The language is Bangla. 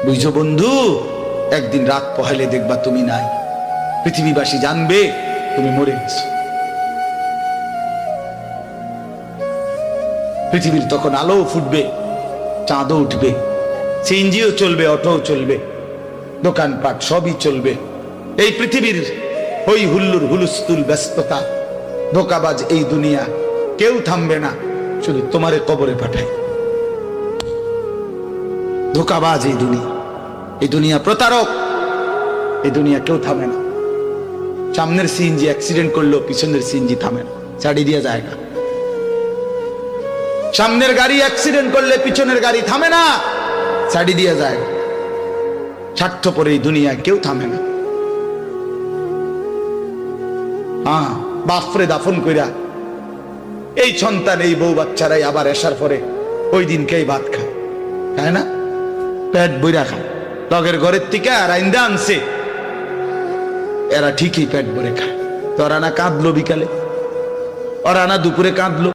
বুঝছো বন্ধু, একদিন রাত পহেলে দেখবা তুমি নাই, পৃথিবীবাসী জানবে তুমি মরে গেছো। পৃথিবীর তখন আলো ফুটবে, চাঁদও উঠবে, সিএনজিও চলবে, অটোও চলবে, দোকানপাট সবই চলবে। এই পৃথিবীর হই হুল্লুর হুলুস্থুল ব্যস্ততা, ধোকাবাজ এই দুনিয়া, কেউ থামবে না, শুধু তোমারে কবরে পাঠায়। ধোকাবাজ এই দুনিয়া প্রতারক, এই দুনিয়া কেউ থামে না। সামনের সিএনজি অ্যাক্সিডেন্ট করলো, পিছনের সিএনজি থামে না, ছাড়ি দিয়ে জায়গা। সামনের গাড়ি অ্যাক্সিডেন্ট করলে পিছনের গাড়ি থামে না, ছাড়ি দিয়ে যায়। স্বার্থপর এই দুনিয়া কেউ থামে না। হ্যাঁ, বাপরে দাফন কইরা এই সন্তান, এই বউ বাচ্চারাই আবার এসার পরে ওই দিনকেই ভাত খায়, তাই না? পেট বইরা খায়, লগের ঘরের থেকে আর আইন্দা আনছে, এরা ঠিকই পেট ভরে খায়। তো ওরা না কাঁদলো বিকালে, ওরা না দুপুরে কাঁদলো,